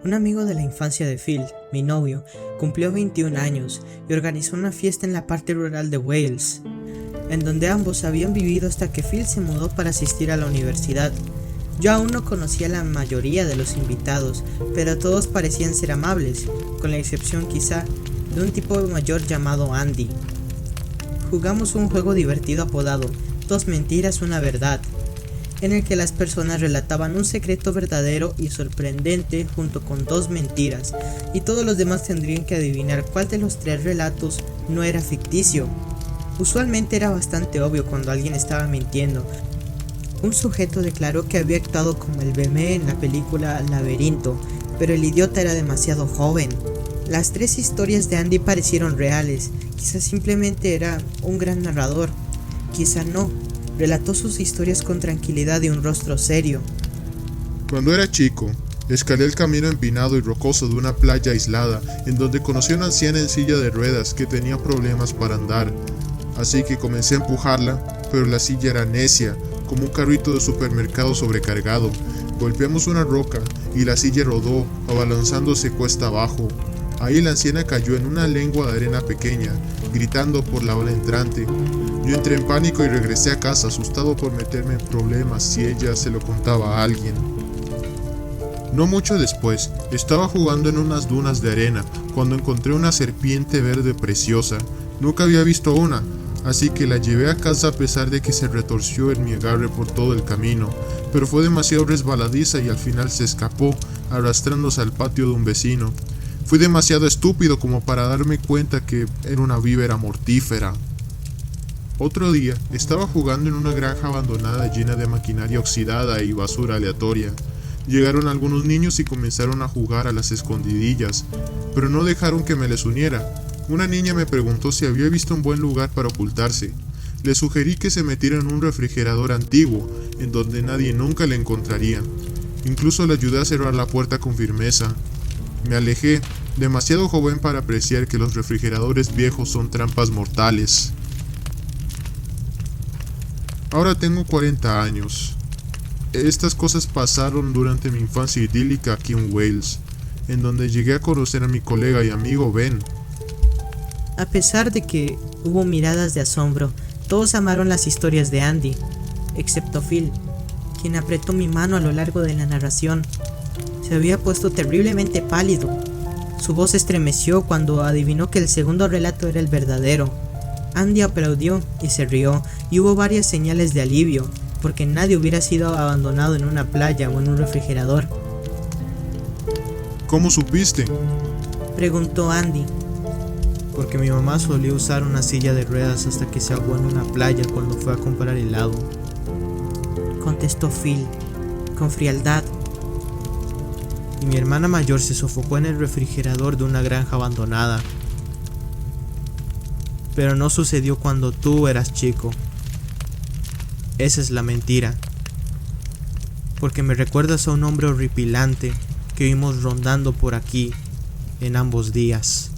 Un amigo de la infancia de Phil, mi novio, cumplió 21 años y organizó una fiesta en la parte rural de Wales, en donde ambos habían vivido hasta que Phil se mudó para asistir a la universidad. Yo aún no conocía a la mayoría de los invitados, pero todos parecían ser amables, con la excepción quizá de un tipo mayor llamado Andy. Jugamos un juego divertido apodado 2 mentiras, una verdad, en el que las personas relataban un secreto verdadero y sorprendente junto con 2 mentiras, y todos los demás tendrían que adivinar cuál de los 3 relatos no era ficticio. Usualmente era bastante obvio cuando alguien estaba mintiendo. Un sujeto declaró que había actuado como el bebé en la película Laberinto, pero el idiota era demasiado joven. Las 3 historias de Andy parecieron reales, quizás simplemente era un gran narrador, quizá no. Relató sus historias con tranquilidad y un rostro serio. Cuando era chico, escalé el camino empinado y rocoso de una playa aislada, en donde conocí a una anciana en silla de ruedas que tenía problemas para andar. Así que comencé a empujarla, pero la silla era necia, como un carrito de supermercado sobrecargado. Golpeamos una roca y la silla rodó, abalanzándose cuesta abajo. Ahí la anciana cayó en una lengua de arena pequeña, gritando por la ola entrante. Yo entré en pánico y regresé a casa, asustado por meterme en problemas si ella se lo contaba a alguien. No mucho después, estaba jugando en unas dunas de arena, cuando encontré una serpiente verde preciosa. Nunca había visto una, así que la llevé a casa a pesar de que se retorció en mi agarre por todo el camino, pero fue demasiado resbaladiza y al final se escapó, arrastrándose al patio de un vecino. Fui demasiado estúpido como para darme cuenta que era una víbora mortífera. Otro día, estaba jugando en una granja abandonada llena de maquinaria oxidada y basura aleatoria. Llegaron algunos niños y comenzaron a jugar a las escondidillas, pero no dejaron que me les uniera. Una niña me preguntó si había visto un buen lugar para ocultarse. Le sugerí que se metiera en un refrigerador antiguo, en donde nadie nunca le encontraría. Incluso le ayudé a cerrar la puerta con firmeza. Me alejé, demasiado joven para apreciar que los refrigeradores viejos son trampas mortales. Ahora tengo 40 años. Estas cosas pasaron durante mi infancia idílica aquí en Wales, en donde llegué a conocer a mi colega y amigo Ben. A pesar de que hubo miradas de asombro, todos amaron las historias de Andy, excepto Phil, quien apretó mi mano a lo largo de la narración. Se había puesto terriblemente pálido. Su voz estremeció cuando adivinó que el segundo relato era el verdadero. Andy aplaudió y se rió, y hubo varias señales de alivio, porque nadie hubiera sido abandonado en una playa o en un refrigerador. ¿Cómo supiste? Preguntó Andy. Porque mi mamá solía usar una silla de ruedas hasta que se ahogó en una playa cuando fue a comprar helado, contestó Phil, con frialdad. Y mi hermana mayor se sofocó en el refrigerador de una granja abandonada. Pero no sucedió cuando tú eras chico. Esa es la mentira. Porque me recuerdas a un hombre horripilante que vimos rondando por aquí en ambos días.